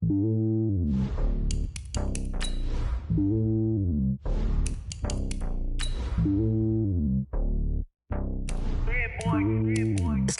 It's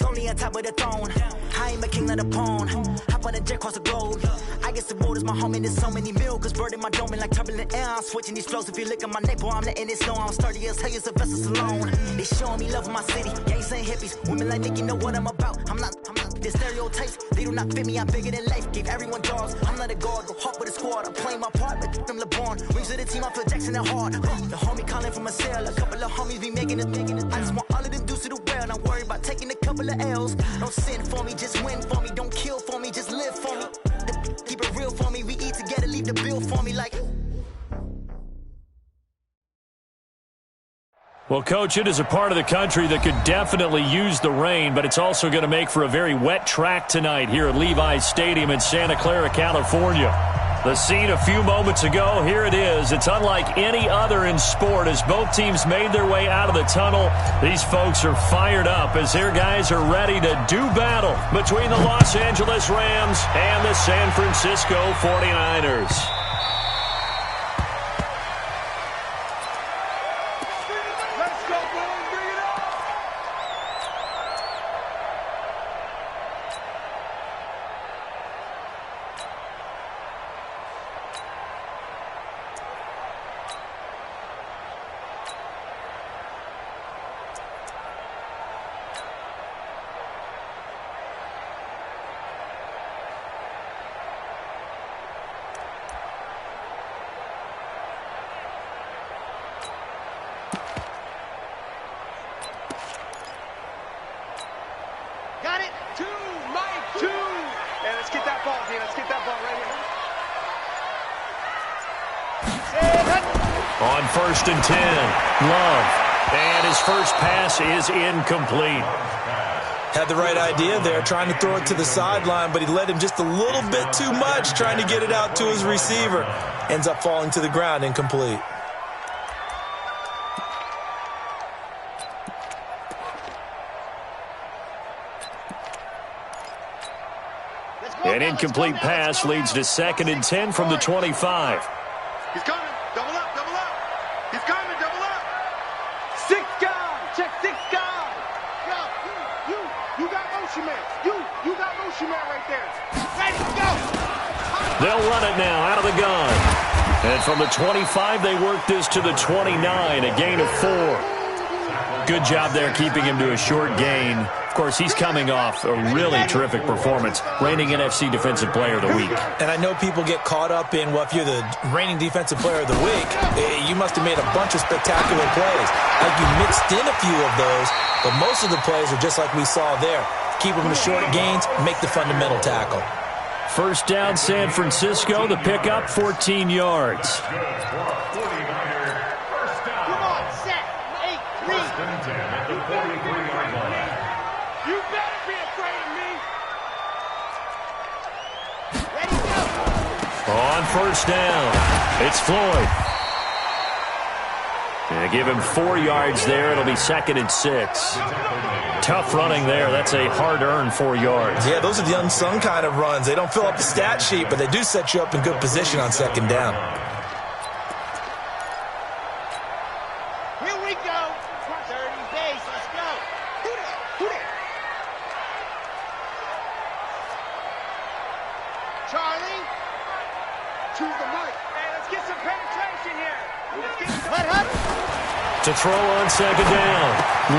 lonely on top of the throne. I am a king of the pawn. Hop on a jet across the globe. I guess the road is my home and there's so many miracles burning my dome and like turbulent air. I'm switching these flows. If you look at my neck, boy, I'm letting it slow. I'm sturdy as hell as Sylvester Stallone. They showing me love in my city. Gangs ain't hippies. Women like Nick, you know what I'm about. I'm not. The stereotypes, they do not fit me. I'm bigger than life. Gave everyone dogs. I'm not a guard. Go hard with a squad. I'm playing my part, but I'm LeBron. Wings of the team, I feel Jackson and hard. The homie calling from a cell. A couple of homies be making it. I just want all of them dudes to the well. Don't worry about taking a couple of L's. Don't sin for me, just win for me. Don't kill for me, just live for me. Keep it real for me. We eat together, leave the bill for me like. Well, Coach, it is a part of the country that could definitely use the rain, but it's also going to make for a very wet track tonight here at Levi's Stadium in Santa Clara, California. The scene a few moments ago, here it is. It's unlike any other in sport as both teams made their way out of the tunnel. These folks are fired up as their guys are ready to do battle between the Los Angeles Rams and the San Francisco 49ers. On 1st and 10, Love. And his first pass is incomplete. Had the right idea there, trying to throw it to the sideline, but he led him just a little bit too much, trying to get it out to his receiver. Ends up falling to the ground, incomplete. An incomplete pass leads to 2nd and 10 from the 25. He's coming. Double up, double up. He's coming, double up. 6 guys. Check 6 guys. Yo, you got Ocean Man. You got Ocean Man right there. Ready, go. They'll run it now out of the gun. And from the 25, they work this to the 29, a gain of 4. Good job there keeping him to a short gain. Of course, he's coming off a really terrific performance, reigning NFC Defensive Player of the Week. And I know people get caught up in, well, if you're the reigning Defensive Player of the Week, you must have made a bunch of spectacular plays. Like you mixed in a few of those, but most of the plays are just like we saw there. Keep them to short gains, make the fundamental tackle. First down, San Francisco. The pickup, 14 yards. On 1st down, it's Floyd. And give him 4 yards there. It'll be 2nd and 6. Tough running there. That's a hard-earned 4 yards. Yeah, those are the unsung kind of runs. They don't fill up the stat sheet, but they do set you up in good position on 2nd down. Here we go. 30 base. Let's go. Who that? Charlie. To the right. Hey, let's get some penetration here. Let's get some... To throw on 2nd down.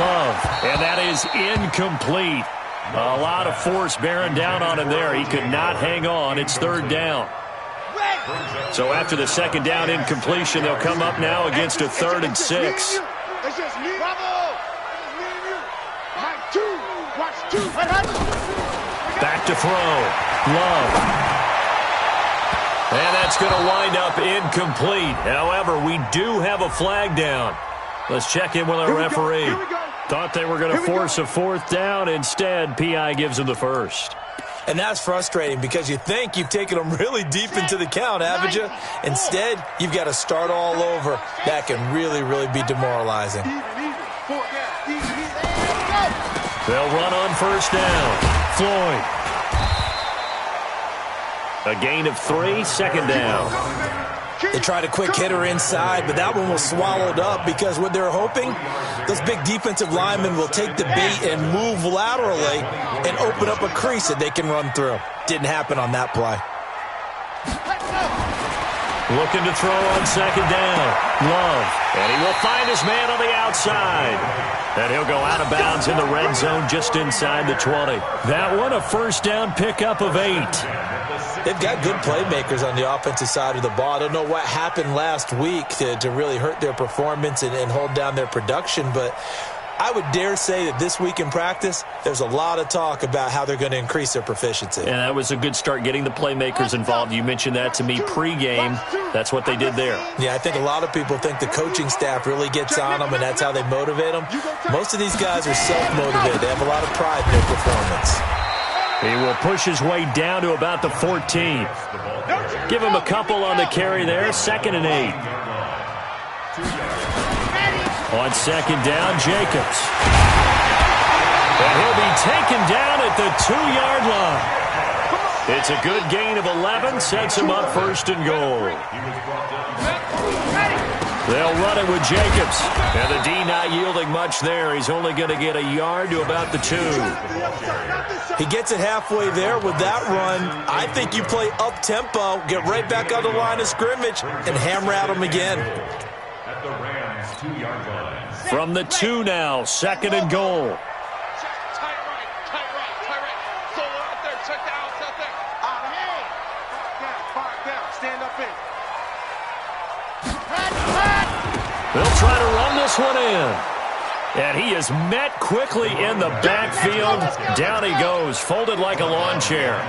Love. And that is incomplete. A lot of force bearing down on him there. He could not hang on. It's 3rd down. So after the 2nd down incompletion, they'll come up now against a 3rd and 6. It's just me. Bravo. It's me and you. Mike 2. Watch 2. Back to throw. Love. And that's going to wind up incomplete. However, we do have a flag down. Let's check in with our referee. Thought they were going to force a 4th down. Instead, PI gives them the 1st. And that's frustrating because you think you've taken them really deep into the count, haven't you? Instead, you've got to start all over. That can really, really be demoralizing. They'll run on 1st down. Floyd. A gain of 3, second down. They tried a quick hitter inside, but that one was swallowed up because what they're hoping, those big defensive linemen will take the bait and move laterally and open up a crease that they can run through. Didn't happen on that play. Looking to throw on second down. Love. And he will find his man on the outside. And he'll go out of bounds in the red zone just inside the 20. That one a first down pickup of 8. They've got good playmakers on the offensive side of the ball. I don't know what happened last week to really hurt their performance and hold down their production, but I would dare say that this week in practice, there's a lot of talk about how they're going to increase their proficiency. And that was a good start getting the playmakers involved. You mentioned that to me pregame. That's what they did there. Yeah, I think a lot of people think the coaching staff really gets on them, and that's how they motivate them. Most of these guys are self-motivated. They have a lot of pride in their performance. He will push his way down to about the 14. Give him a couple on the carry there. 2nd and 8. On second down, Jacobs. And he'll be taken down at the 2-yard line. It's a good gain of 11. Sets him up 1st and goal. They'll run it with Jacobs. And the D not yielding much there. He's only going to get a yard to about the 2. He gets it halfway there with that run. I think you play up-tempo, get right back on the line of scrimmage, and hammer at him again. At the Rams' 2-yard line. From the 2 now, 2nd and goal. Tight right. Solo out there, check the outs out there. Fire down, stand up in. They'll try to run this one in. And he is met quickly in the backfield. Down he goes, folded like a lawn chair.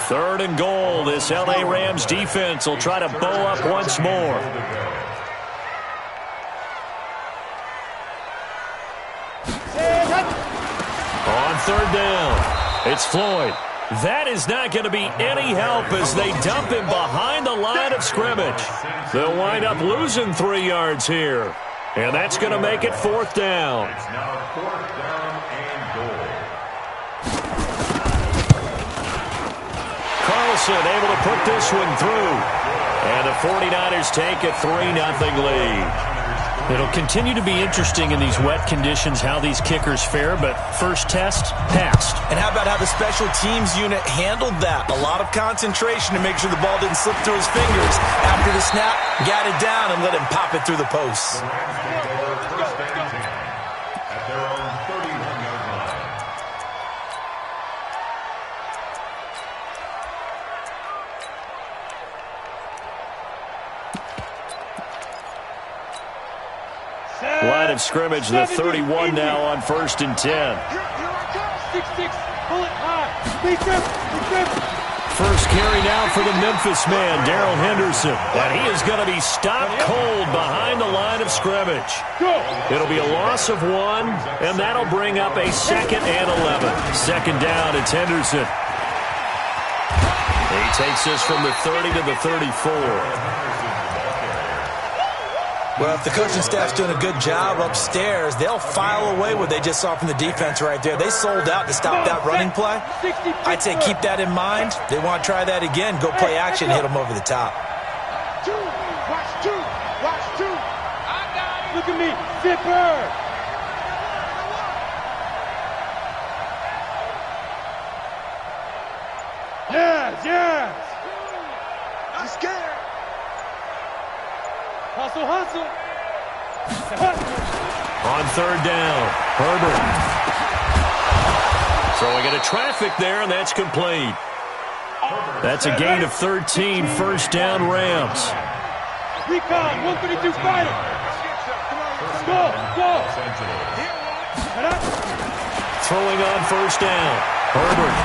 3rd and goal. This L.A. Rams defense will try to bow up once more. On 3rd down, it's Floyd. That is not going to be any help as they dump him behind the line of scrimmage. They'll wind up losing 3 yards here. And that's going to make it 4th down. It's now 4th down and goal. Carlson able to put this one through. And the 49ers take a 3-0 lead. It'll continue to be interesting in these wet conditions how these kickers fare, but first test, passed. And how about how the special teams unit handled that? A lot of concentration to make sure the ball didn't slip through his fingers. After the snap, got it down and let him pop it through the posts. First and 10 at their own 31-yard line. Line of scrimmage, the 31 now on 1st and 10. 6-6, pull it high. First carry now for the Memphis man, Darrell Henderson. And he is going to be stopped cold behind the line of scrimmage. It'll be a loss of 1, and that'll bring up a 2nd and 11. 2nd down, it's Henderson. He takes this from the 30 to the 34. Well, if the coaching staff's doing a good job upstairs, they'll file away what they just saw from the defense right there. They sold out to stop that running play. I'd say keep that in mind. They want to try that again. Go play action, hit them over the top. Watch two. Look at me, zipper. Yes. I'm scared. Hustle. On 3rd down, Herbert. Throwing into traffic there, and that's complete. That's a gain of 13, 1st down Rams. Recon, 132 fighter. Go. Throwing on 1st down, Herbert.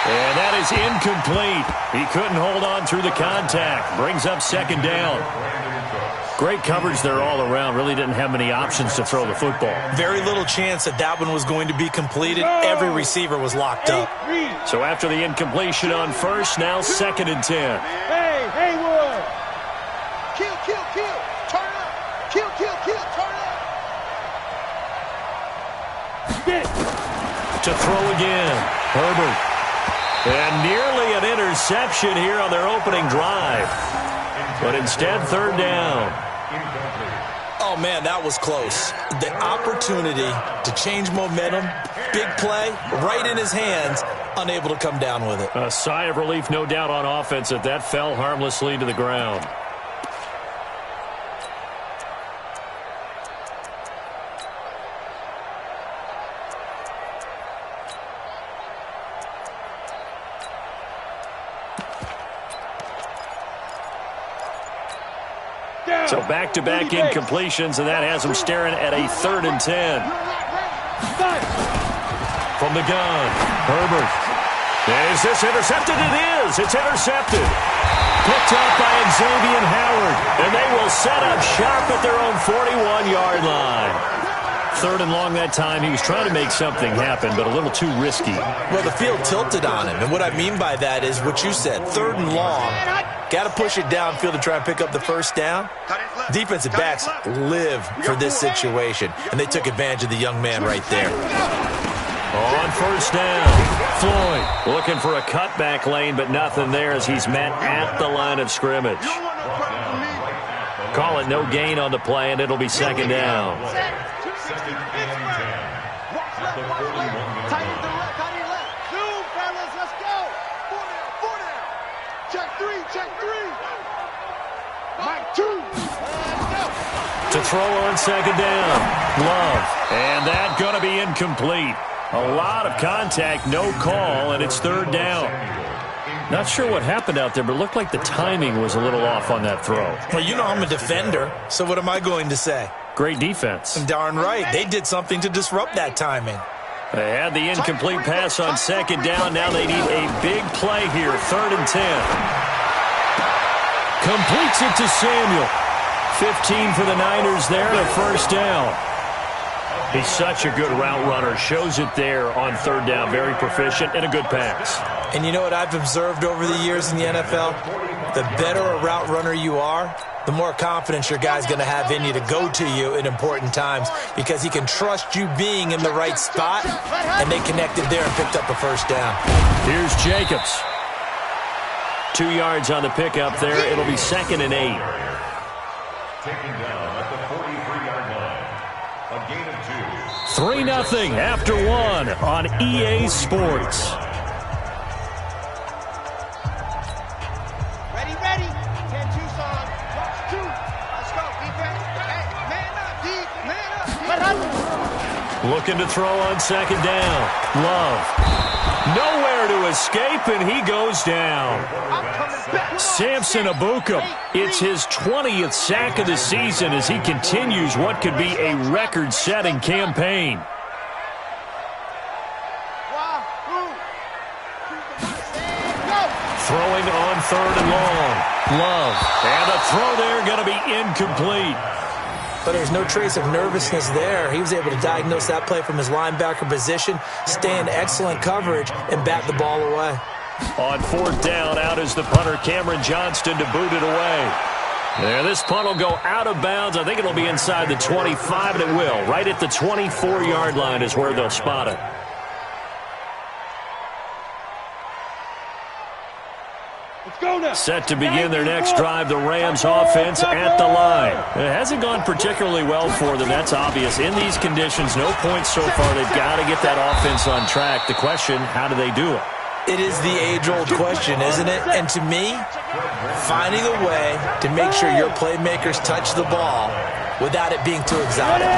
And that is incomplete. He couldn't hold on through the contact. Brings up 2nd down. Great coverage there all around. Really didn't have many options to throw the football. Very little chance that one was going to be completed. Every receiver was locked up. So after the incompletion on 1st, now 2nd and 10. Hey, Haywood. Kill. Turn up. Kill. Turn up. To throw again, Herbert. And nearly interception here on their opening drive. But instead, third down. Oh, man, that was close. The opportunity to change momentum, big play, right in his hands, unable to come down with it. A sigh of relief, no doubt, on offense that fell harmlessly to the ground. So back-to-back incompletions, and that has him staring at a 3rd and 10. From the gun, Herbert. Is this intercepted? It is. It's intercepted. Picked up by Xavier Howard, and they will set up shop at their own 41-yard line. 3rd and long that time. He was trying to make something happen, but a little too risky. Well, the field tilted on him, and what I mean by that is what you said, 3rd and long. Got to push it downfield to try and pick up the first down. Defensive backs live for this situation, and they took advantage of the young man right there. On first down, Floyd looking for a cutback lane, but nothing there as he's met at the line of scrimmage. Call it no gain on the play, and it'll be 2nd down. To throw on 2nd down, Love. And that going to be incomplete. A lot of contact, no call, and it's 3rd down. Not sure what happened out there, but it looked like the timing was a little off on that throw. Well, you know I'm a defender, so what am I going to say? Great defense. Darn right. They did something to disrupt that timing. They had the incomplete pass on 2nd down. Now they need a big play here, 3rd and 10. Completes it to Samuel. 15 for the Niners there, and a 1st down. He's such a good route runner. Shows it there on 3rd down. Very proficient and a good pass. And you know what I've observed over the years in the NFL? The better a route runner you are, the more confidence your guy's going to have in you to go to you in important times because he can trust you being in the right spot, and they connected there and picked up a 1st down. Here's Jacobs. 2 yards on the pickup there. It'll be 2nd and 8. Taken down at the 43-yard line. A gain of 2. 3-0 after 1 on EA Sports. Ready, ready. 10-2 song. Watch 2. Let's go. Defense. Hey, man up, D. Man up. Looking to throw on 2nd down. Love. Nowhere to escape, and he goes down. Samson Abuka. It's his 20th sack of the season as he continues what could be a record-setting campaign. Throwing on 3rd and long. Love. And the throw there going to be incomplete. But there's no trace of nervousness there. He was able to diagnose that play from his linebacker position, stay in excellent coverage, and bat the ball away. On 4th down, out is the punter, Cameron Johnston, to boot it away. There, this punt will go out of bounds. I think it'll be inside the 25, and it will. Right at the 24-yard line is where they'll spot it. Set to begin their next drive, the Rams offense at the line. It hasn't gone particularly well for them, that's obvious. In these conditions, no points so far. They've got to get that offense on track. The question, how do they do it? It is the age-old question, isn't it? And to me, finding a way to make sure your playmakers touch the ball without it being too exotic.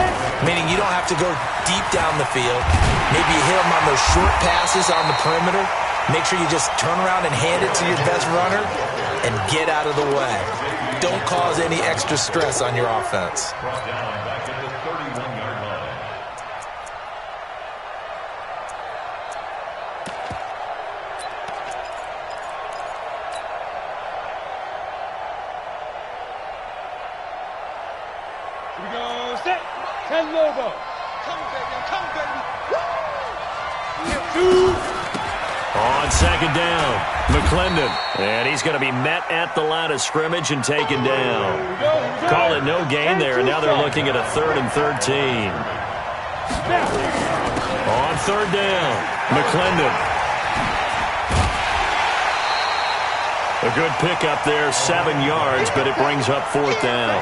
Meaning you don't have to go deep down the field. Maybe you hit them on those short passes on the perimeter. Make sure you just turn around and hand it to your best runner and get out of the way. Don't cause any extra stress on your offense. Brought down back at the 31-yard line. Here we go. Set. 10 logo. Come, baby. Come, baby. Woo! 2. On 2nd down, McClendon. And he's going to be met at the line of scrimmage and taken down. Call it no gain there, and now they're looking at a 3rd and 13. On 3rd down, McClendon. A good pickup there, 7 yards, but it brings up 4th down.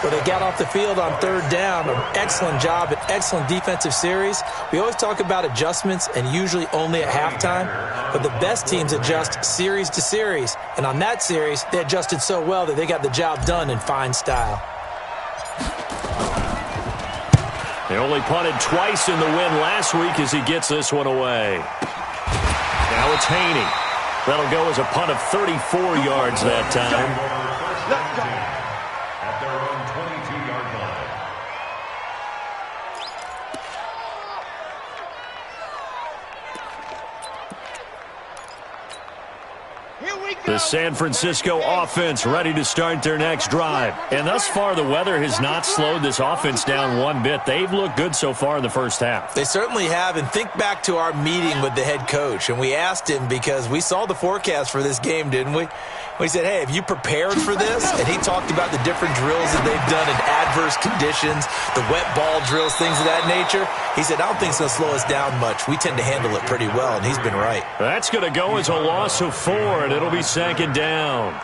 Well, they got off the field on 3rd down. An excellent job, an excellent defensive series. We always talk about adjustments and usually only at halftime, but the best teams adjust series to series. And on that series, they adjusted so well that they got the job done in fine style. They only punted twice in the win last week as he gets this one away. Now it's Haney. That'll go as a punt of 34 yards that time. Let's go. At their own 22-yard line. The San Francisco offense ready to start their next drive. And thus far, the weather has not slowed this offense down one bit. They've looked good so far in the first half. They certainly have. And think back to our meeting with the head coach. And we asked him because we saw the forecast for this game, didn't we? We said, hey, have you prepared for this? And he talked about the different drills that they've done in adverse conditions, the wet ball drills, things of that nature. He said, I don't think it's going to slow us down much. We tend to handle it pretty well, and he's been right. That's going to go as a loss of 4, and it'll be 2nd down.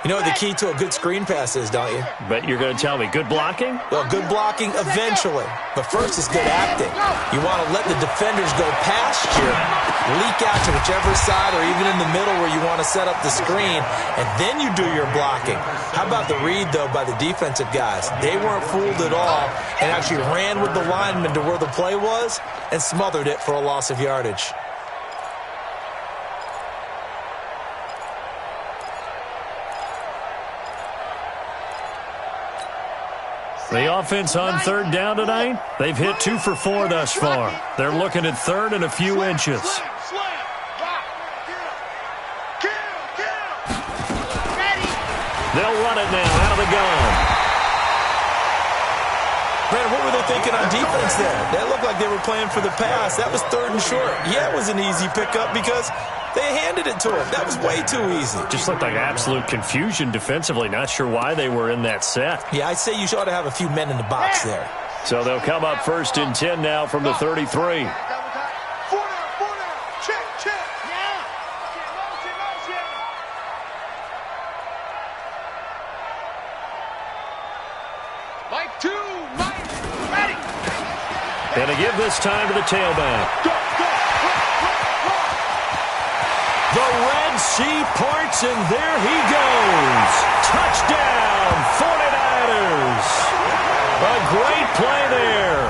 You know what the key to a good screen pass is, don't you? Bet you're going to tell me. Good blocking? Well, good blocking eventually. But first is good acting. You want to let the defenders go past you, leak out to whichever side or even in the middle where you want to set up the screen, and then you do your blocking. How about the read, though, by the defensive guys? They weren't fooled at all and actually ran with the lineman to where the play was and smothered it for a loss of yardage. The offense on 3rd down tonight, they've hit 2 for 4 thus far. They're looking at 3rd and a few inches. They'll run it now out of the gun. Man, what were they thinking on defense there? That looked like they were playing for the pass. That was 3rd and short. Yeah, it was an easy pickup because they handed it to him. That was way too easy. Just looked like absolute confusion defensively. Not sure why they were in that set. Yeah, I'd say you ought to have a few men in the box there. So they'll come up 1st and 10 now from the 33. And to give this time to the tailback. The Red Sea parts, and there he goes. Touchdown, 49ers. A great play there.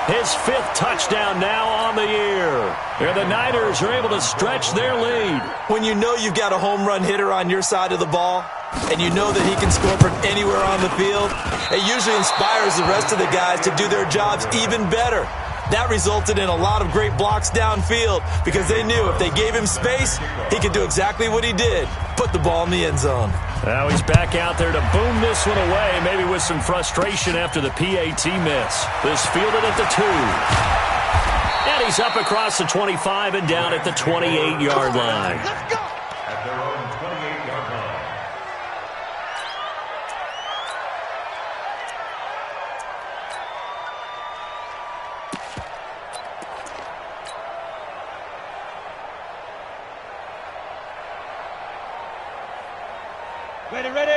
His 5th touchdown now on the year. And the Niners are able to stretch their lead. When you know you've got a home run hitter on your side of the ball, and you know that he can score from anywhere on the field, it usually inspires the rest of the guys to do their jobs even better. That resulted in a lot of great blocks downfield because they knew if they gave him space, he could do exactly what he did, put the ball in the end zone. Now he's back out there to boom this one away, maybe with some frustration after the PAT miss. This fielded at the 2. And he's up across the 25 and down at the 28-yard line. Let's go. At their own 28-yard line.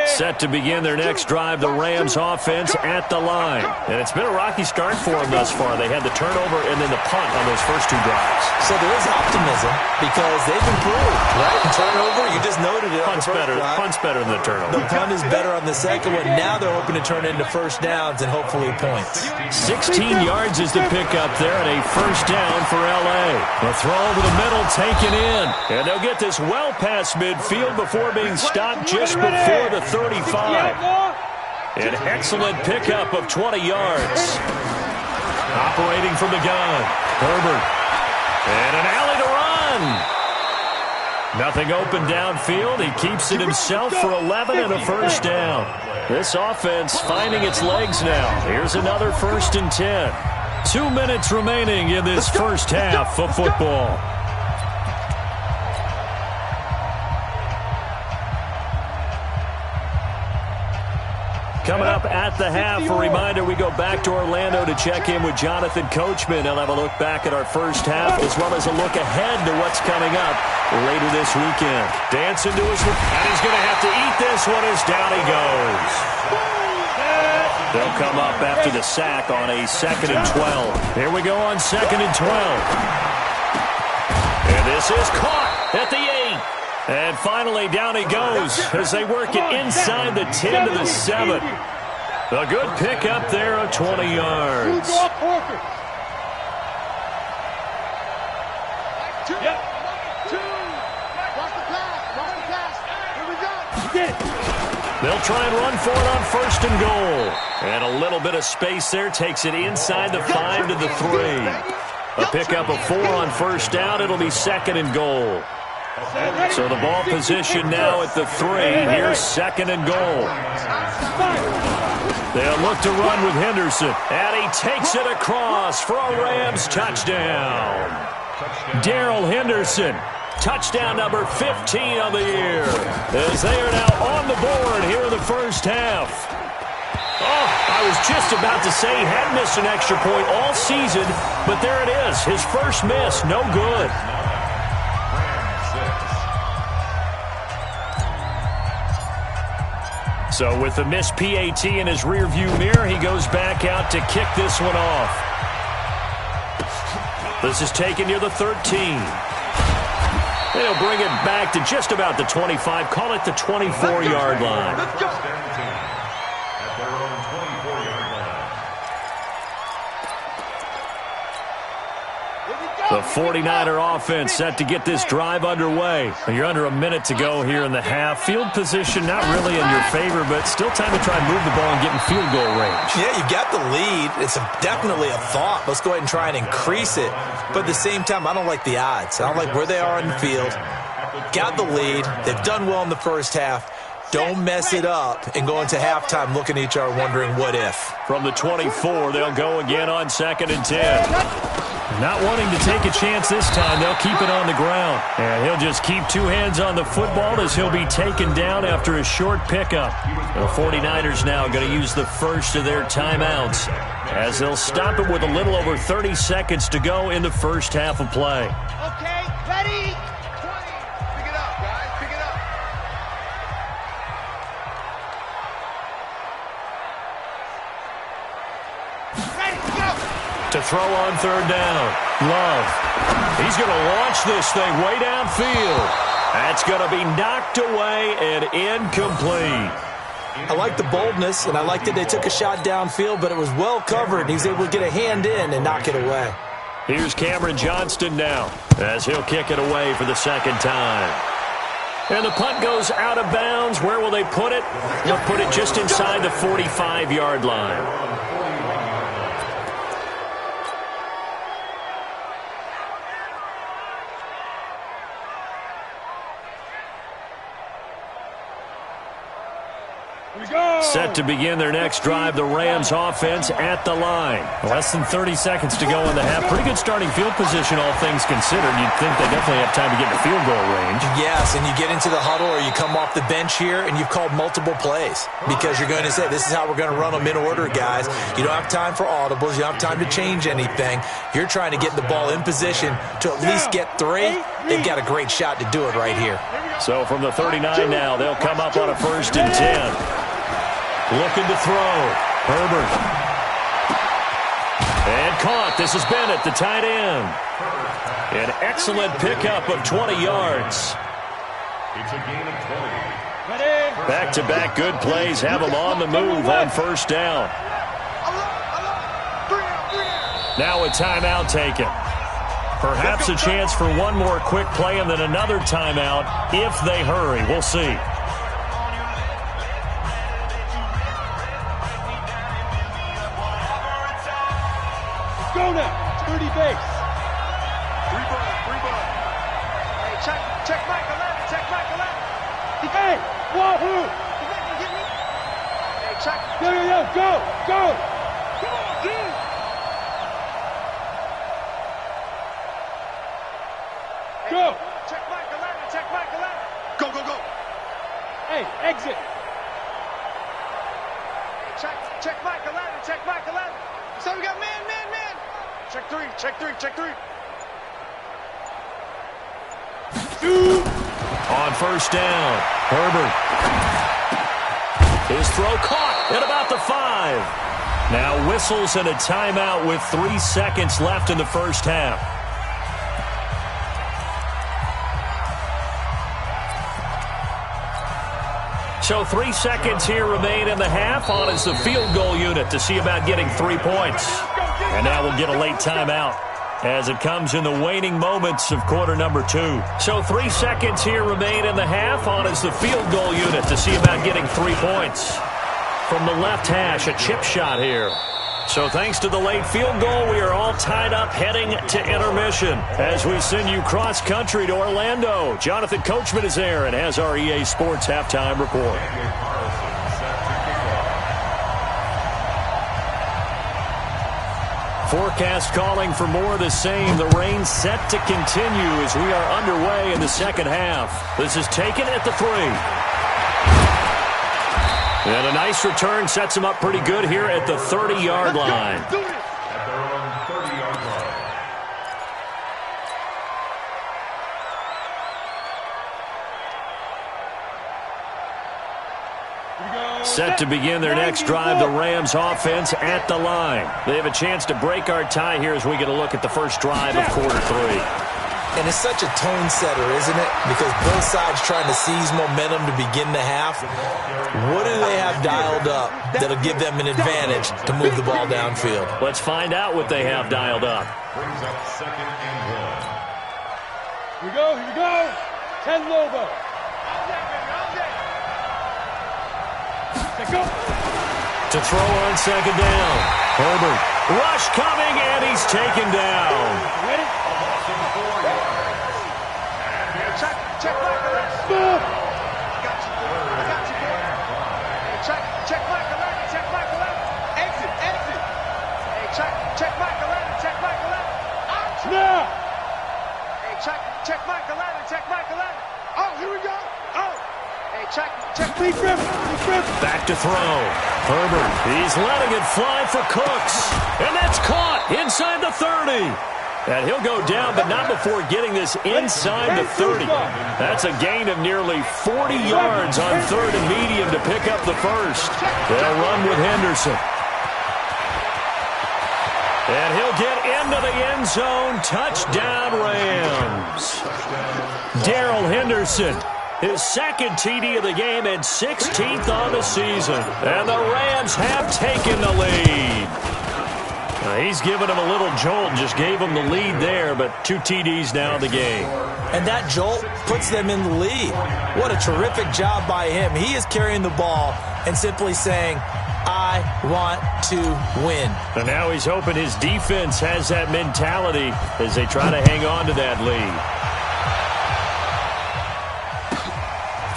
Set to begin their next drive, the Rams offense at the line. And it's been a rocky start for them thus far. They had the turnover and then the punt on those first 2 drives. So there is optimism because they've improved, right? Turnover, you just noted it. Punt's better than the turnover. The punt is better on the second one. Now they're hoping to turn it into first downs and hopefully points. 16 yards is the pickup there and a first down for L.A. The throw over the middle taken in. And they'll get this well past midfield before being stopped just before the 35. An excellent pickup of 20 yards. Operating from the gun, Herbert. And an alley to run. Nothing open downfield. He keeps it himself for 11 and a first down. This offense finding its legs now. Here's another 1st and 10. 2 minutes remaining in this first half of football. Coming up at the half, a reminder, we go back to Orlando to check in with Jonathan Coachman. He'll have a look back at our first half as well as a look ahead to what's coming up later this weekend. Dancing to his, and he's going to have to eat this one as down he goes. They'll come up after the sack on a 2nd and 12. Here we go on 2nd and 12. And this is caught at the 8. And finally down he goes as they work it inside the 10 to the 7. A good pickup there of 20 yards. They'll try and run for it on 1st and goal. And a little bit of space there takes it inside the 5 to the 3. A pickup of 4 on 1st down. It'll be 2nd and goal. So the ball position now at the 3. Here's 2nd and goal. They'll look to run with Henderson. And he takes it across for a Rams touchdown. Darrell Henderson. Touchdown number 15 of the year. As they are now on the board here in the first half. Oh, I was just about to say he had missed an extra point all season, but there it is. His first miss, no good. So with the missed PAT in his rearview mirror, he goes back out to kick this one off. This is taken near the 13. They'll bring it back to just about the 25. Call it the 24-yard line. At their own 24-yard line. The 49er offense set to get this drive underway. You're under a minute to go here in the half. Field position not really in your favor, but still time to try and move the ball and get in field goal range. Yeah, you've got the lead. It's definitely a thought. Let's go ahead and try and increase it. But at the same time, I don't like the odds. I don't like where they are in the field. Got the lead. They've done well in the first half. Don't mess it up and go into halftime looking at each other wondering what if. From the 24, they'll go again on 2nd and 10. Not wanting to take a chance this time, they'll keep it on the ground. And he'll just keep 2 hands on the football as he'll be taken down after a short pickup. The 49ers now going to use the first of their timeouts as they'll stop it with a little over 30 seconds to go in the first half of play. Okay, ready? 20. Pick it up, guys. Pick it up. Ready, go. To throw on 3rd down. Love. He's going to launch this thing way downfield. That's going to be knocked away and incomplete. I like the boldness, and I like that they took a shot downfield, but it was well covered. He's able to get a hand in and knock it away. Here's Cameron Johnston now as he'll kick it away for the 2nd time. And the punt goes out of bounds. Where will they put it? They'll put it just inside the 45-yard line. Set to begin their next drive, the Rams offense at the line. Less than 30 seconds to go in the half. Pretty good starting field position, all things considered. You'd think they definitely have time to get in field goal range. Yes, and you get into the huddle or you come off the bench here and you've called multiple plays because you're going to say, this is how we're going to run them in order, guys. You don't have time for audibles. You don't have time to change anything. You're trying to get the ball in position to at least get 3. They've got a great shot to do it right here. So from the 39 now, they'll come up on a 1st and 10. Looking to throw. Herbert. And caught. This is Bennett, the tight end. An excellent pickup of 20 yards. It's a gain of 20. Back-to-back good plays have them on the move on 1st down. Now a timeout taken. Perhaps a chance for one more quick play and then another timeout if they hurry. We'll see. Go now. 30 base. Free ball. Hey, check Mike 11. Check Mike 11. Hey, wahoo. Get me. Hey, check. Yo. Go. Come on, dude. Hey, go. Check Mike 11. Check Mike 11. Go. Hey, exit. Check Mike 11. Check Mike 11. So we got man. Check three. On first down, Herbert. His throw caught at about the 5. Now whistles and a timeout with 3 seconds left in the first half. So 3 seconds here remain in the half. On is the field goal unit to see about getting 3 points. And now we'll get a late timeout as it comes in the waning moments of quarter number 2. So 3 seconds here remain in the half. On is the field goal unit to see about getting 3 points. From the left hash, a chip shot here. So thanks to the late field goal, we are all tied up heading to intermission as we send you cross-country to Orlando. Jonathan Coachman is there and has our EA Sports halftime report. Forecast calling for more of the same. The rain set to continue as we are underway in the second half. This is taken at the 3. And a nice return sets him up pretty good here at the 30-yard line. At their own 30-yard line. Set to begin their next drive, the Rams offense at the line. They have a chance to break our tie here as we get a look at the first drive of quarter 3. And it's such a tone setter, isn't it? Because both sides trying to seize momentum to begin the half. What do they have dialed up that'll give them an advantage to move the ball downfield? Let's find out what they have dialed up. Brings up 2nd and 1. Here we go. 10 Lobo. Go. To throw on second down. Herbert. Rush coming, and he's taken down. Ready? Check Michael. Move. I got you, boy. Hey, check Michael. Check Michael. Exit. Hey, check Michael. Check Michael. Out. Now. Hey, check Michael. Check Michael. Oh, here we go. Oh. Hey, check Lee Griffin. Back to throw. Herbert. He's letting it fly for Cooks. And that's caught inside the 30. And he'll go down, but not before getting this inside the 30. That's a gain of nearly 40 yards on 3rd and medium to pick up the first. They'll run with Henderson. And he'll get into the end zone. Touchdown, Rams. Darrell Henderson, his second TD of the game and 16th on the season. And the Rams have taken the lead. He's given him a little jolt, just gave him the lead there, but 2 TDs now in the game. And that jolt puts them in the lead. What a terrific job by him. He is carrying the ball and simply saying, I want to win. And now he's hoping his defense has that mentality as they try to hang on to that lead.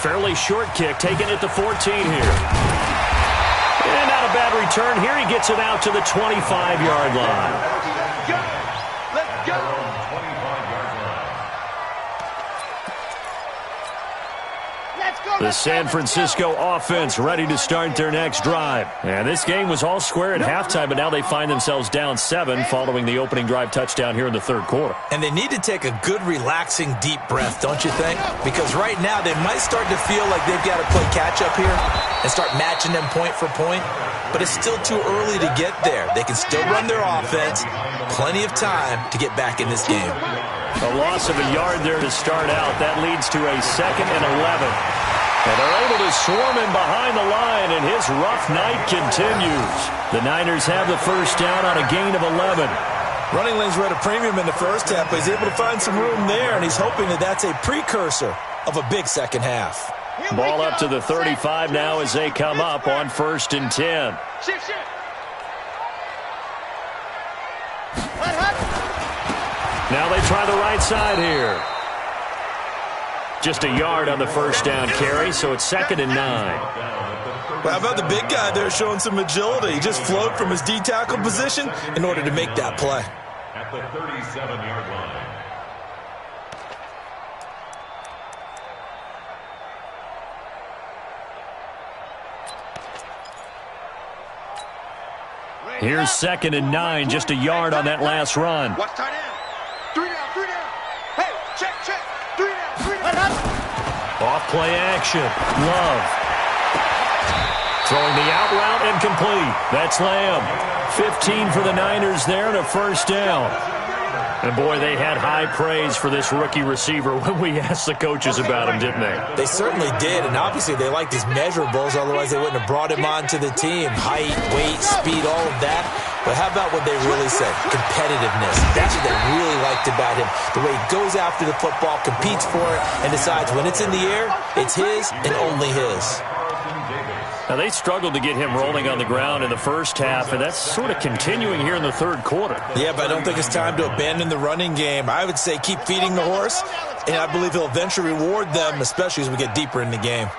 Fairly short kick, taken at the 14 here. And not a bad return. Here he gets it out to the 25-yard line. Let's go. 25-yard line. The San Francisco offense ready to start their next drive. And this game was all square at halftime, but now they find themselves down 7 following the opening drive touchdown here in the 3rd quarter. And they need to take a good, relaxing, deep breath, don't you think? Because right now they might start to feel like they've got to play catch-up here and start matching them point for point. But it's still too early to get there. They can still run their offense. Plenty of time to get back in this game. A loss of a yard there to start out. That leads to a 2nd and 11. And they're able to swarm him behind the line, and his rough night continues. The Niners have the first down on a gain of 11. Running lanes were at a premium in the first half, but he's able to find some room there, and he's hoping that that's a precursor of a big second half. Ball up to the 35 now as they come up on 1st and 10. Shift. Now they try the right side here. Just a yard on the first down carry, so it's 2nd and 9. Well, how about the big guy there showing some agility? He just flowed from his D-tackle position in order to make that play. At the 37-yard line. Here's 2nd and 9, just a yard on that last run. Watch tight end. 3 down, 3 down. Hey, check. 3 down. Off play action. Love. Throwing the out route and complete. That's Lamb. 15 for the Niners there and a first down. And, boy, they had high praise for this rookie receiver when we asked the coaches about him, didn't they? They certainly did, and obviously they liked his measurables, otherwise they wouldn't have brought him onto the team. Height, weight, speed, all of that. But how about what they really said? Competitiveness. That's what they really liked about him. The way he goes after the football, competes for it, and decides when it's in the air, it's his and only his. Now, they struggled to get him rolling on the ground in the first half, and that's sort of continuing here in the third quarter. Yeah, but I don't think it's time to abandon the running game. I would say keep feeding the horse, and I believe he'll eventually reward them, especially as we get deeper in the game.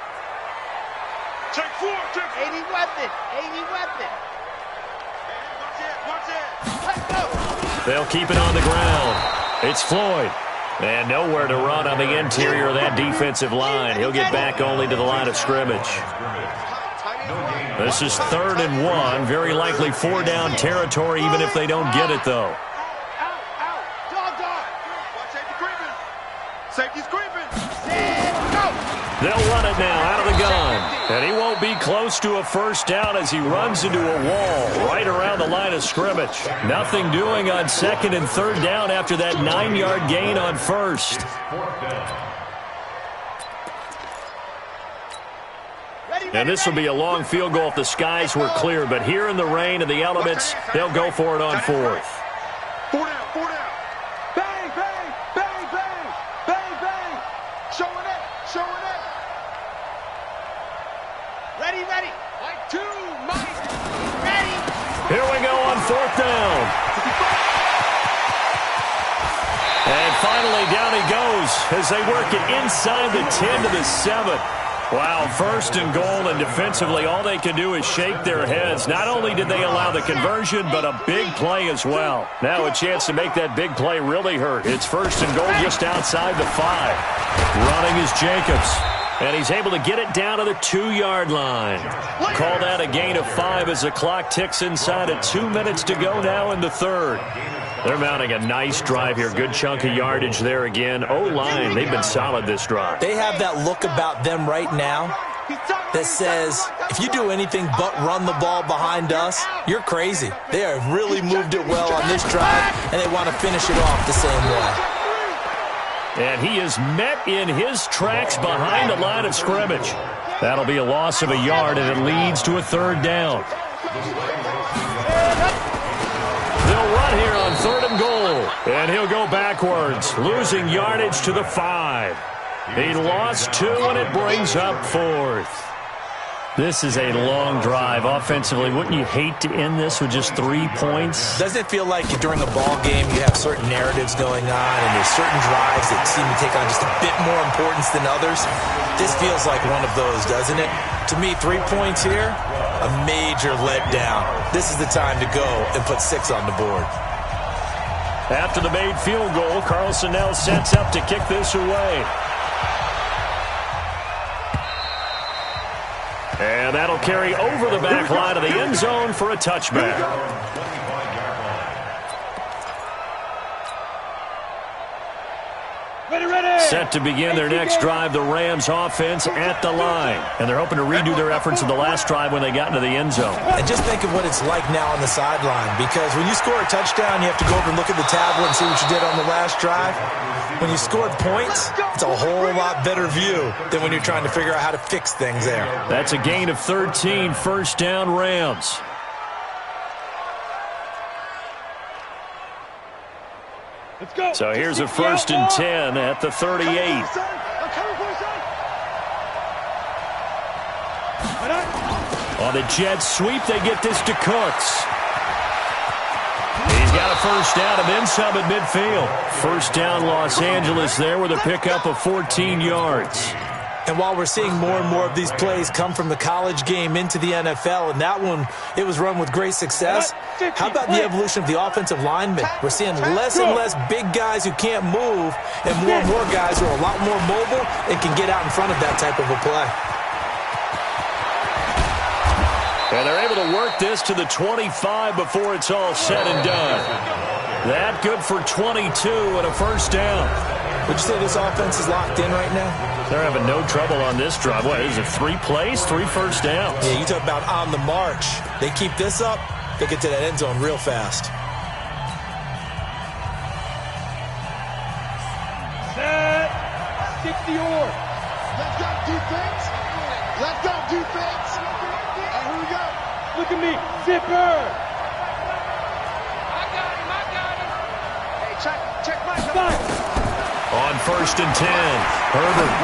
Check 4. 80 weapon. They'll keep it on the ground. It's Floyd. And nowhere to run on the interior of that defensive line. He'll get back only to the line of scrimmage. This is 3rd and 1. Very likely 4-down territory, even if they don't get it, though. Safety's creeping. They'll run it now out of the gun. And he won't be close to a first down as he runs into a wall right around the line of scrimmage. Nothing doing on 2nd and 3rd down after that 9-yard gain on 1st. And this will be a long field goal if the skies were clear. But here in the rain and the elements, they'll go for it on 4th. 4 down. Bang, bang, bang, bang, bang, bang. Showing it. Ready. Mike 2, Mike. Ready. Here we go on 4th down. And finally down he goes as they work it inside the 10 to the 7. Wow, 1st and goal, and defensively all they can do is shake their heads. Not only did they allow the conversion, but a big play as well. Now a chance to make that big play really hurt. It's 1st and goal just outside the 5. Running is Jacobs. And he's able to get it down to the 2-yard line. Call that a gain of 5 as the clock ticks inside of 2 minutes to go now in the 3rd. They're mounting a nice drive here. Good chunk of yardage there again. O-line, they've been solid this drive. They have that look about them right now that says, if you do anything but run the ball behind us, you're crazy. They have really moved it well on this drive, and they want to finish it off the same way. And he is met in his tracks behind the line of scrimmage. That'll be a loss of a yard, and it leads to a 3rd down. They'll run here on 3rd and goal. And he'll go backwards, losing yardage to the 5. He lost 2, and it brings up 4th. This is a long drive offensively. Wouldn't you hate to end this with just 3 points? Doesn't it feel like during a ball game you have certain narratives going on and there's certain drives that seem to take on just a bit more importance than others? This feels like one of those, doesn't it? To me, 3 points here, a major letdown. This is the time to go and put 6 on the board. After the made field goal, Carlson now sets up to kick this away. And that'll carry over the back line of the end zone for a touchback. Set to begin their next drive, the Rams offense at the line. And they're hoping to redo their efforts in the last drive when they got into the end zone. And just think of what it's like now on the sideline, because when you score a touchdown, you have to go over and look at the tablet and see what you did on the last drive. When you scored points, it's a whole lot better view than when you're trying to figure out how to fix things there. That's a gain of 13, 1st down Rams. So here's a 1st and 10 at the 38. On the jet sweep, they get this to Cooks. He's got a 1st down and then some at midfield. 1st down Los Angeles there with a pickup of 14 yards. And while we're seeing more and more of these plays come from the college game into the NFL, and that one, it was run with great success, how about the evolution of the offensive linemen? We're seeing less and less big guys who can't move and more guys who are a lot more mobile and can get out in front of that type of a play. And they're able to work this to the 25 before it's all said and done. That good for 22 and a first down. Would you say this offense is locked in right now? They're having no trouble on this drive. What is it, 3 plays, 3 first downs? Yeah, you talk about on the march. They keep this up, they get to that end zone real fast. Set. 60 or. Let's go defense. Let's go defense. Here we go. Look at me. Zipper. I got him. Hey, check my spot. On 1st and 10, Herbert.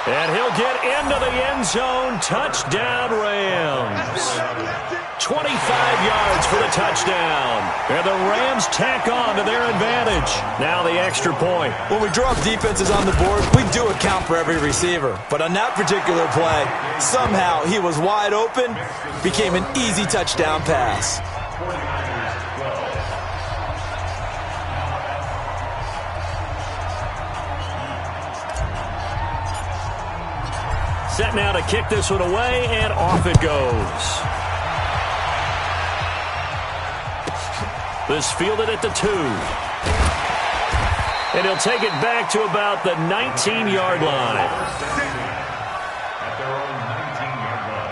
And he'll get into the end zone. Touchdown, Rams. 25 yards for the touchdown. And the Rams tack on to their advantage. Now the extra point. When we draw up defenses on the board, we do account for every receiver. But on that particular play, somehow he was wide open, became an easy touchdown pass. Set now to kick this one away, and off it goes. This fielded at the 2. And he'll take it back to about the 19-yard line. At their own 19-yard line.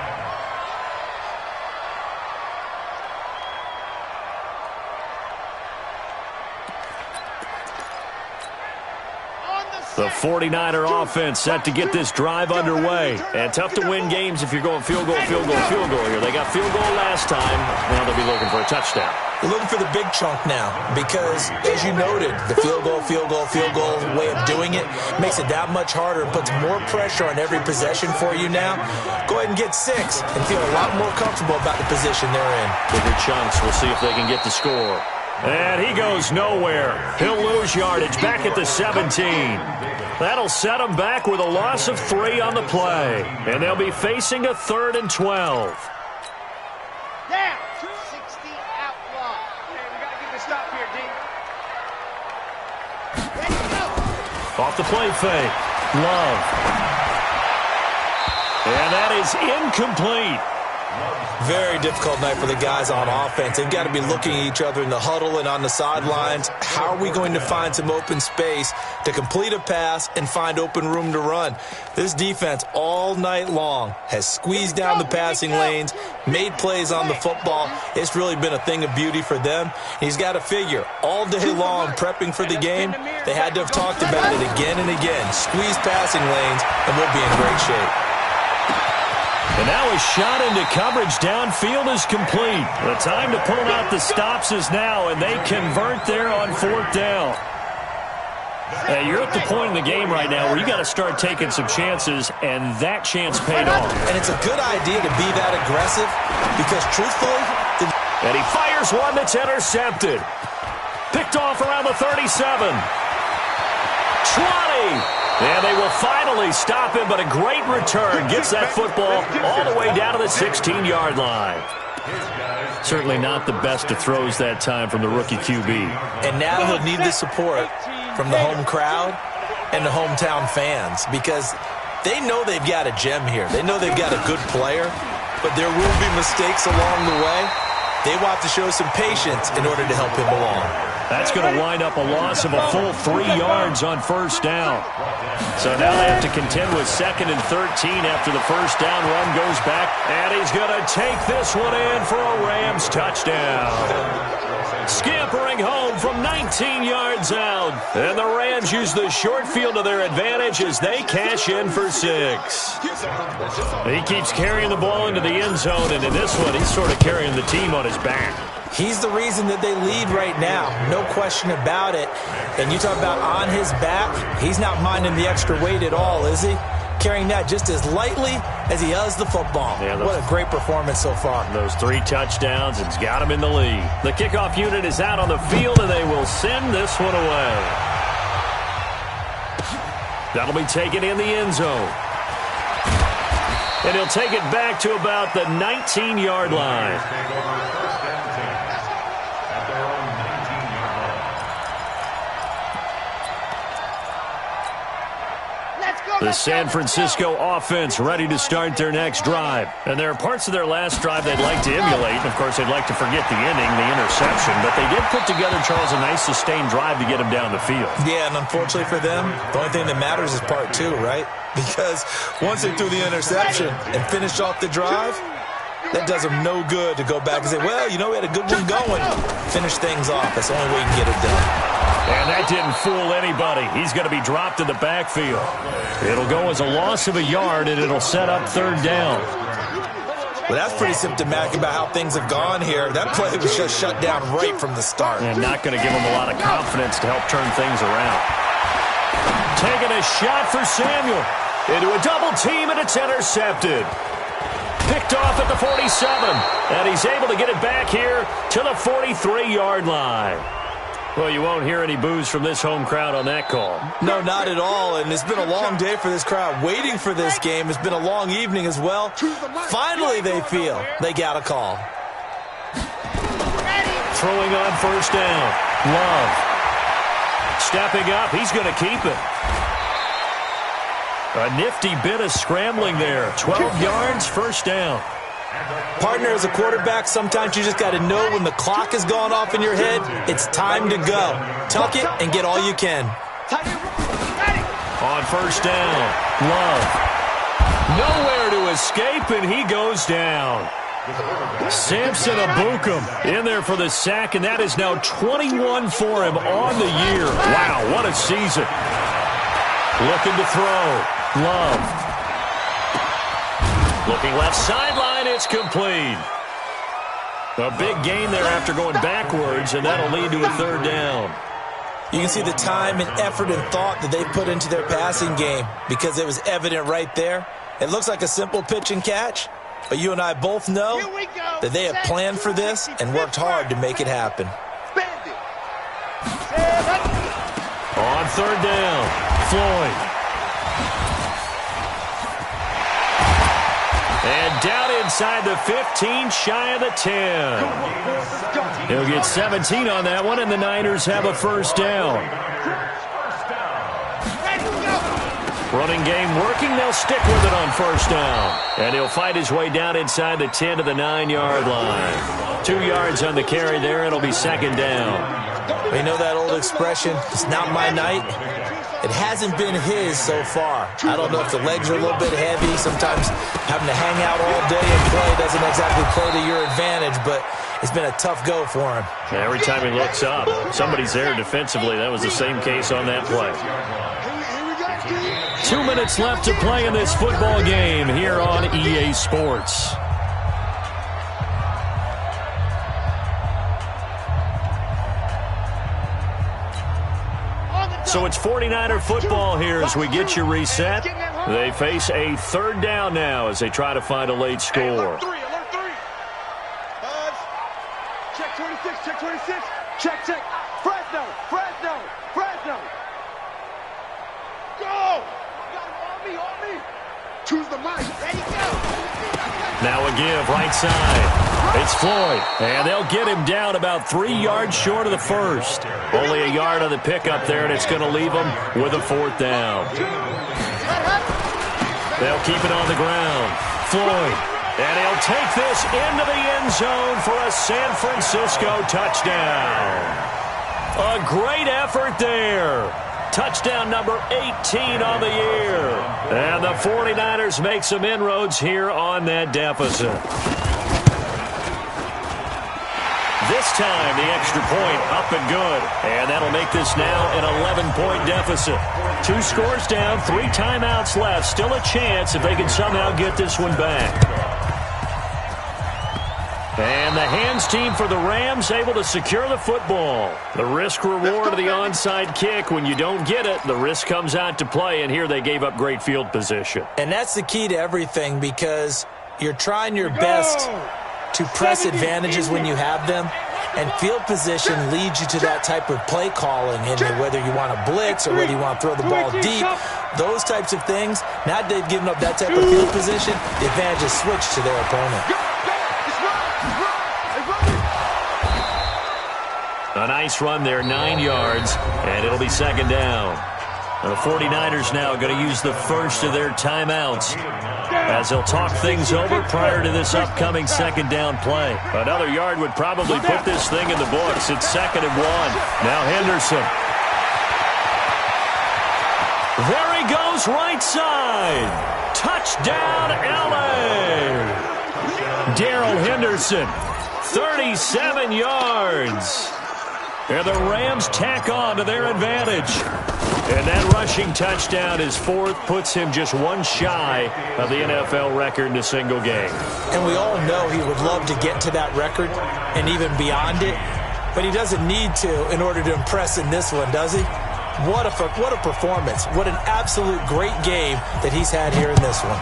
The 49er offense set to get this drive underway. And tough to win games if you're going field goal here. They got field goal last time. Now they'll be looking for a touchdown. They're looking for the big chunk now because, as you noted, the field goal way of doing it makes it that much harder and puts more pressure on every possession for you now. Go ahead and get 6 and feel a lot more comfortable about the position they're in. Bigger chunks. We'll see if they can get the score. And he goes nowhere. He'll lose yardage back at the 17. That'll set him back with a loss of 3 on the play. And they'll be facing a 3rd and 12. Down. 60 outlaw. Hey, we got to get this stop here, D. Ready to go. Off the play fake. Love. And that is incomplete. Very difficult night for the guys on offense. They've got to be looking at each other in the huddle and on the sidelines. How are we going to find some open space to complete a pass and find open room to run? This defense all night long has squeezed down the passing lanes, made plays on the football. It's really been a thing of beauty for them. He's got to figure all day long prepping for the game, they had to have talked about it again and again. Squeeze passing lanes and we'll be in great shape. And now a shot into coverage downfield is complete. The time to pull out the stops is now, and they convert there on 4th down. Hey, you're at the point in the game right now where you got to start taking some chances, and that chance paid off. And it's a good idea to be that aggressive because, truthfully, and he fires one that's intercepted. Picked off around the 37. 20. And they will finally stop him, but a great return gets that football all the way down to the 16-yard line. Certainly not the best of throws that time from the rookie QB. And now he'll need the support from the home crowd and the hometown fans because they know they've got a gem here. They know they've got a good player, but there will be mistakes along the way. They will have to show some patience in order to help him along. That's going to wind up a loss of a full 3 yards on 1st down. So now they have to contend with 2nd and 13 after the 1st down run goes back. And he's going to take this one in for a Rams touchdown. Scampering home from 19 yards out. And the Rams use the short field to their advantage as they cash in for 6. He keeps carrying the ball into the end zone, and in this one, he's sort of carrying the team on his back. He's the reason that they lead right now. No question about it. And you talk about on his back, he's not minding the extra weight at all, is he? Carrying that just as lightly as he does the football. Yeah, what a great performance so far. Those 3 touchdowns, it's got him in the lead. The kickoff unit is out on the field, and they will send this one away. That'll be taken in the end zone. And he'll take it back to about the 19-yard line. The San Francisco offense ready to start their next drive. And there are parts of their last drive they'd like to emulate. And, of course, they'd like to forget the inning, the interception. But they did put together, Charles, a nice sustained drive to get them down the field. Yeah, and unfortunately for them, the only thing that matters is part two, right? Because once they threw the interception and finished off the drive, that does them no good to go back and say, well, you know, we had a good one going. Finish things off. That's the only way you can get it done. And that didn't fool anybody. He's going to be dropped in the backfield. It'll go as a loss of a yard, and it'll set up third down. Well, that's pretty symptomatic about how things have gone here. That play was just shut down right from the start. And not going to give him a lot of confidence to help turn things around. Taking a shot for Samuel. Into a double team, and it's intercepted. Picked off at the 47, and he's able to get it back here to the 43-yard line. Well, you won't hear any boos from this home crowd on that call. No, not at all, and it's been a long day for this crowd. Waiting for this game. It's been a long evening as well. Finally, they feel they got a call. Throwing on first down. Love. Stepping up. He's going to keep it. A nifty bit of scrambling there. 12 yards, first down. Partner, as a quarterback, sometimes you just got to know when the clock has gone off in your head, it's time to go. Tuck it and get all you can. On first down, Love. Nowhere to escape, and he goes down. Samson Abukum in there for the sack, and that is now 21 for him on the year. Wow, what a season. Looking to throw. Love. Looking left sideline, it's complete. A big gain there after going backwards, and that'll lead to a third down. You can see the time and effort and thought that they put into their passing game because it was evident right there. It looks like a simple pitch and catch, but you and I both know that they have planned for this and worked hard to make it happen. On third down, Floyd. And down inside the 15, shy of the 10. He'll get 17 on that one, and the Niners have a first down. Running game working. They'll stick with it on first down. And he'll fight his way down inside the 10 to the 9-yard line. 2 yards on the carry there. It'll be second down. We know that old expression, it's not my night. It hasn't been his so far. I don't know if the legs are a little bit heavy. Sometimes having to hang out all day and play doesn't exactly play to your advantage, but it's been a tough go for him. Every time he looks up, somebody's there defensively. That was the same case on that play. 2 minutes left to play in this football game here on EA Sports. So it's 49er football here as we get you reset. They face a third down now as they try to find a late score. Alert 3. Buzz. Check 26, check 26. Check. Fresno. Go! On me. Choose the mic. Ready, go. Now a give, right side. It's Floyd, and they'll get him down about 3 yards short of the first. Only a yard on the pickup there, and it's going to leave him with a fourth down. They'll keep it on the ground. Floyd, and he'll take this into the end zone for a San Francisco touchdown. A great effort there. Touchdown number 18 on the year. And the 49ers make some inroads here on that deficit. This time, the extra point up and good. And that'll make this now an 11-point deficit. 2 scores down, 3 timeouts left. Still a chance if they can somehow get this one back. And the hands team for the Rams able to secure the football. The risk-reward of the onside kick. When you don't get it, the risk comes out to play. And here they gave up great field position. And that's the key to everything because you're trying your best to press advantages when you have them, and field position leads you to that type of play calling, and whether you want to blitz or whether you want to throw the ball deep, those types of things. Now that they've given up that type of field position, the advantage is switched to their opponent. A nice run there, 9 yards, and it'll be second down. The 49ers now going to use the first of their timeouts as they'll talk things over prior to this upcoming second down play. Another yard would probably put this thing in the books. It's 2nd and 1. Now Henderson. There he goes, right side. Touchdown, L.A. Darrell Henderson, 37 yards. And the Rams tack on to their advantage. And that rushing touchdown is 4th, puts him just one shy of the NFL record in a single game. And we all know he would love to get to that record and even beyond it, but he doesn't need to in order to impress in this one, does he? What a performance. What an absolute great game that he's had here in this one.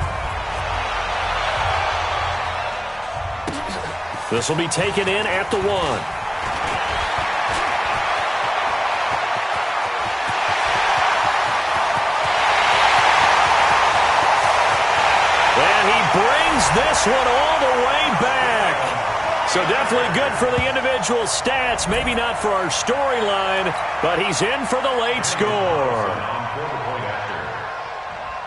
This will be taken in at the 1. Brings this one all the way back. So definitely good for the individual stats. Maybe not for our storyline, but he's in for the late score.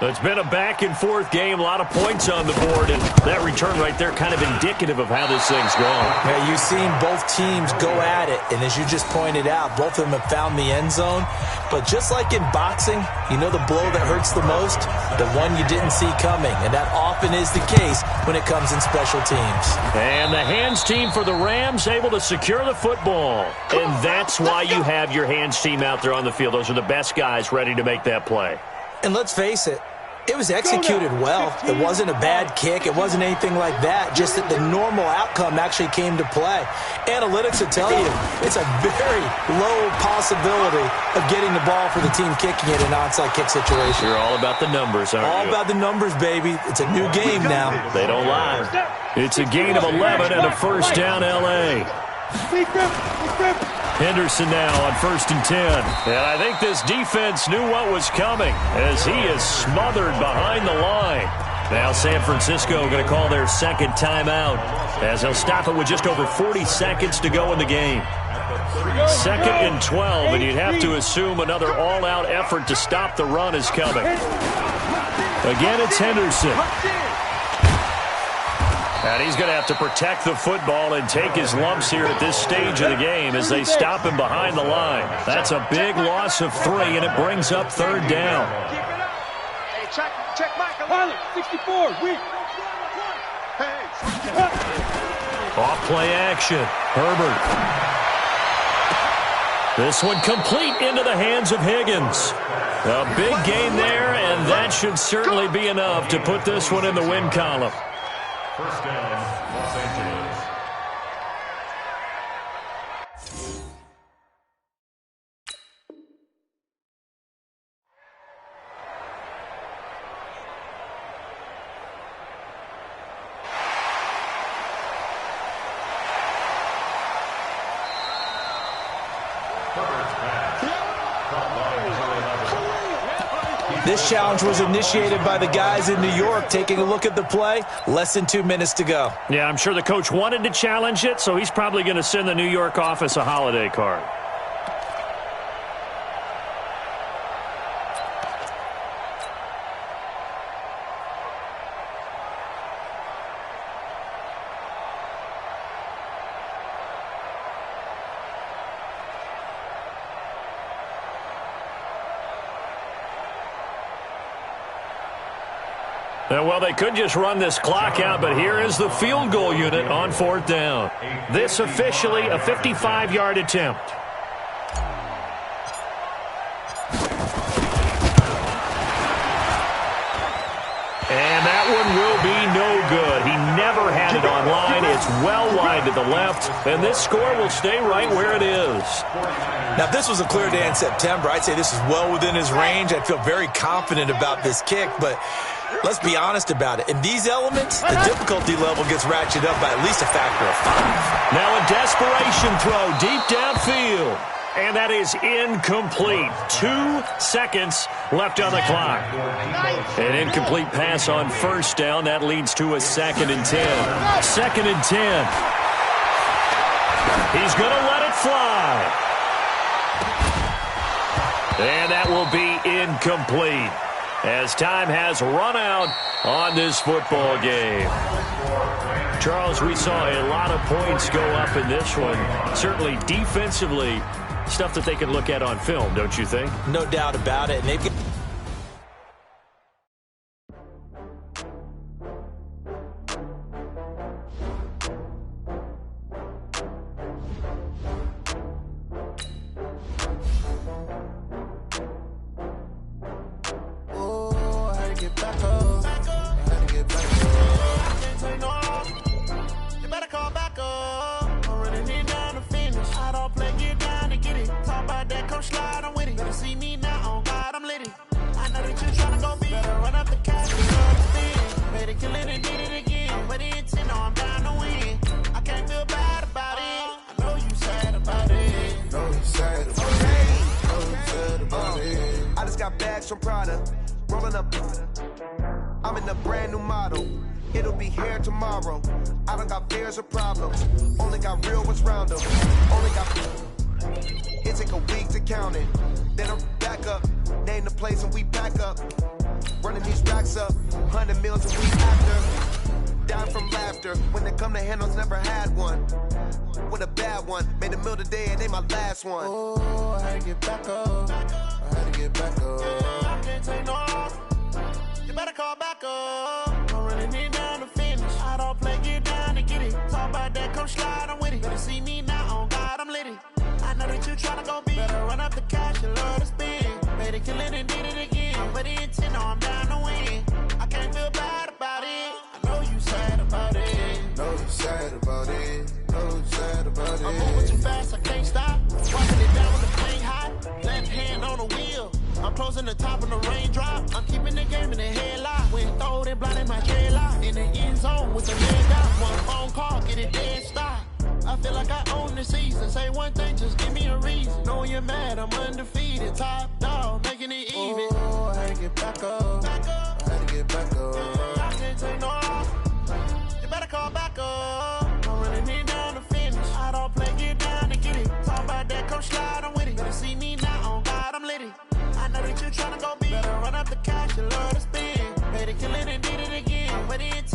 It's been a back-and-forth game, a lot of points on the board, and that return right there kind of indicative of how this thing's going. Yeah, you've seen both teams go at it, and as you just pointed out, both of them have found the end zone. But just like in boxing, you know the blow that hurts the most? The one you didn't see coming, and that often is the case when it comes in special teams. And the hands team for the Rams able to secure the football. And that's why you have your hands team out there on the field. Those are the best guys ready to make that play. And let's face it, it was executed well. It wasn't a bad kick. It wasn't anything like that. Just that the normal outcome actually came to play. Analytics will tell you it's a very low possibility of getting the ball for the team kicking it in an onside kick situation. You're all about the numbers, aren't you? All about the numbers, baby. It's a new game now. They don't lie. It's a gain of 11 and a first down, L.A. Henderson now on 1st and 10. And I think this defense knew what was coming as he is smothered behind the line. Now San Francisco going to call their second timeout as they'll stop it with just over 40 seconds to go in the game. 2nd and 12, and you'd have to assume another all-out effort to stop the run is coming. Again, it's Henderson. And he's going to have to protect the football and take his lumps here at this stage of the game as they stop him behind the line. That's a big loss of 3, and it brings up 3rd down. Hey, check Michael. Pilot, 64, weak. Off play action. Herbert. This one complete into the hands of Higgins. A big gain there, and that should certainly be enough to put this one in the win column. First down, Los Angeles. This challenge was initiated by the guys in New York. Taking a look at the play, less than 2 minutes to go. Yeah, I'm sure the coach wanted to challenge it, so he's probably going to send the New York office a holiday card. Well, they could just run this clock out, but here is the field goal unit on 4th down. This officially a 55-yard attempt. And that one will be no good. He never had it on line. It's well wide to the left, and this score will stay right where it is. Now, if this was a clear day in September, I'd say this is well within his range. I'd feel very confident about this kick, but let's be honest about it. In these elements, the difficulty level gets ratcheted up by at least a factor of 5. Now a desperation throw deep downfield. And that is incomplete. 2 seconds left on the clock. An incomplete pass on 1st down. That leads to a 2nd and 10. 2nd and 10. He's going to let it fly. And that will be incomplete as time has run out on this football game. Charles, we saw a lot of points go up in this one. Certainly defensively, stuff that they can look at on film, don't you think? No doubt about it. And they've got from Prada, rolling up. I'm in a brand new model. It'll be here tomorrow. I don't got fears or problems. Only got real ones round them. Only got. It take a week to count it. Then I'm back up. Name the place and we back up. Running these racks up. 100 meals a week after. Down from laughter. When they come to handles, never had one. With a bad one. Made a meal today and they my last one. Oh, I had to get back up. I had to get back up. I can't take no off. You better call back up. I'm running it down to finish. I don't play, get down to get it. Talk about that, come slide, I'm with it. Better see me now, on God, I'm litty. I know that you tryna go big. Better run up the cash, you love to spend. Made it, kill it, and did it again. But the intent, no, I'm down to win. I can't feel bad about it. I know you sad about it. Know you sad about it. Know you sad about it. I'm moving too fast, I can't stop. Walking it down with the plane hot. Left hand on the wheel. I'm closing the top of the raindrop. I'm keeping the game in the headlock. When throwed and blinding my dreadlock. In the end zone with the leg out. One phone call, get it dead stop. I feel like I own the season. Say one thing, just give me a reason. Knowing you're mad, I'm undefeated. Top dog, making it even. Oh, I had to get back up. I had to get back up. I can't take no off. You better call back up. I'm running it down to finish. I don't play, get down to get it. Talk about that, come slide, I'm with it. Better see me now, on God, I'm litty. I know that you tryna go big. Better run up the cash, you love to spend. Made it, kill it, and did it again. But it's